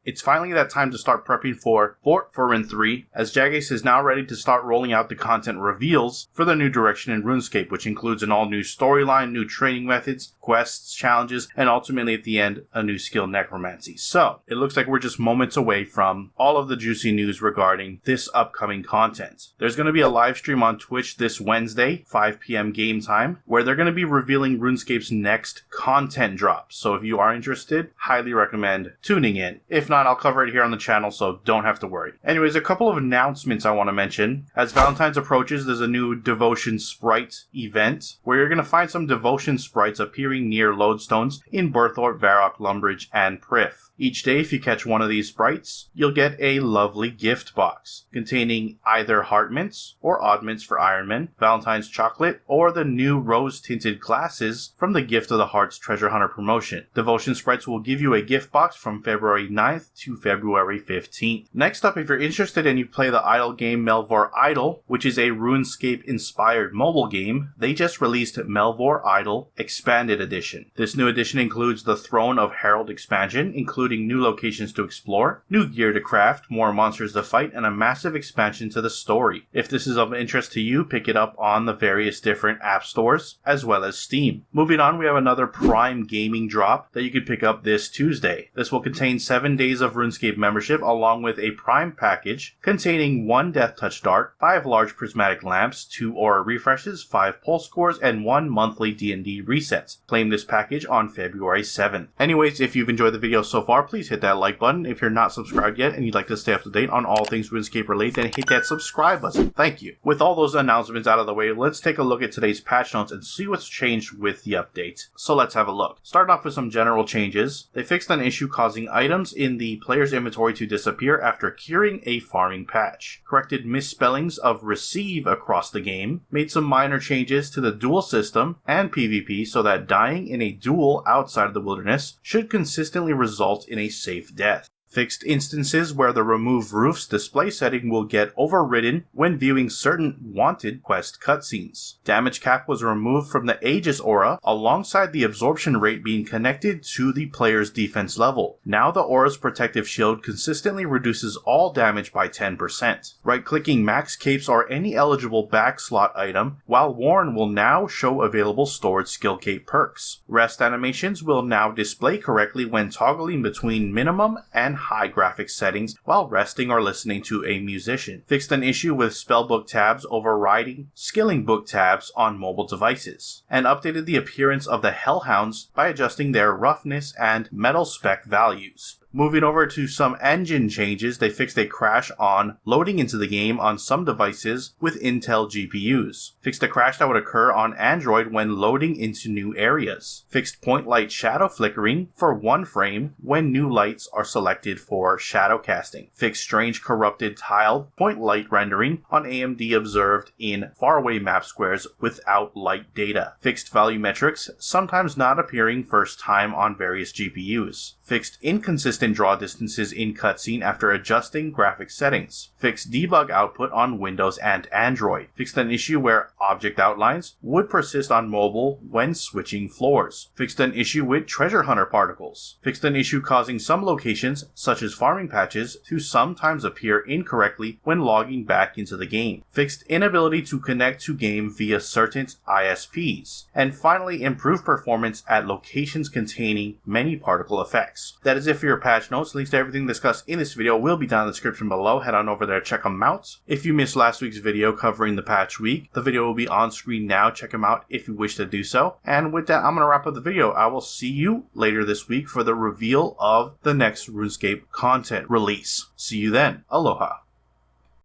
It's finally that time to start prepping for FORINTHRY, as Jagex is now ready to start rolling out the content reveals for the new direction in RuneScape, which includes an all-new storyline, new training methods, quests, challenges, and ultimately at the end, a new skill, necromancy. So, it looks like we're just moments away from all of the juicy news regarding this upcoming content. There's going to be a live stream on Twitch this Wednesday, 5 p.m. game time, where they're going to be revealing RuneScape's next content drop. So if you are interested, highly recommend tuning in. If not, I'll cover it here on the channel, so don't have to worry. Anyways, a couple of announcements I want to mention. As Valentine's approaches, there's a new Devotion Sprite event, where you're going to find some Devotion Sprites appearing near lodestones in Berthorpe, Varrock, Lumbridge, and Prif. Each day, if you catch one of these sprites, you'll get a lovely gift box containing either Heart Mints or Odd Mints for Ironman, Valentine's Chocolate, or the new rose-tinted glasses from the Gift of the Hearts Treasure Hunter promotion. Devotion Sprites will give you a gift box from February 9th to February 15th. Next up, if you're interested and you play the idle game Melvor Idle, which is a RuneScape-inspired mobile game, they just released Melvor Idle Expanded Edition. This new edition includes the Throne of Herald expansion, including new locations to explore, new gear to craft, more monsters to fight, and a massive expansion to the story. If this is of interest to you, pick it up on the various different app stores, as well as Steam. Moving on, we have another Prime Gaming drop that you can pick up this Tuesday. This will contain 7 days of RuneScape membership, along with a Prime package containing 1 Death Touch Dart, 5 large prismatic lamps, 2 aura refreshes, 5 pulse cores, and 1 monthly D&D resets. Claim this package on February 7th. Anyways, if you've enjoyed the video so far, please hit that like button. If you're not subscribed yet and you'd like to stay up to date on all things RuneScape related, then hit that subscribe button. Thank you. With all those announcements out of the way, let's take a look at today's patch notes and see what's changed with the update. So let's have a look. Starting off with some general changes. They fixed an issue causing items in the player's inventory to disappear after curing a farming patch. Corrected misspellings of receive across the game. Made some minor changes to the duel system and PvP so that dying in a duel outside of the wilderness should consistently result in a safe death. Fixed instances where the Remove Roofs display setting will get overridden when viewing certain wanted quest cutscenes. Damage cap was removed from the Aegis aura alongside the absorption rate being connected to the player's defense level. Now the aura's protective shield consistently reduces all damage by 10%. Right-clicking max capes or any eligible backslot item, while worn, will now show available stored skill cape perks. Rest animations will now display correctly when toggling between minimum and high graphics settings while resting or listening to a musician. Fixed an issue with spellbook tabs overriding skilling book tabs on mobile devices. And updated the appearance of the Hellhounds by adjusting their roughness and metal spec values. Moving over to some engine changes, they fixed a crash on loading into the game on some devices with Intel GPUs. Fixed a crash that would occur on Android when loading into new areas. Fixed point light shadow flickering for 1 frame when new lights are selected for shadow casting. Fixed strange corrupted tiled point light rendering on AMD observed in faraway map squares without light data. Fixed value metrics sometimes not appearing first time on various GPUs. Fixed inconsistent draw distances in cutscene after adjusting graphic settings. Fixed debug output on Windows and Android. Fixed an issue where object outlines would persist on mobile when switching floors. Fixed an issue with treasure hunter particles. Fixed an issue causing some locations, such as farming patches, to sometimes appear incorrectly when logging back into the game. Fixed inability to connect to game via certain ISPs. And finally, improved performance at locations containing many particle effects. That is it for your patch notes. Links to everything discussed in this video will be down in the description below. Head on over there, check them out. If you missed last week's video covering the patch week, the video will be on screen now. Check them out if you wish to do so. And with that, I'm going to wrap up the video. I will see you later this week for the reveal of the next RuneScape content release. See you then. Aloha.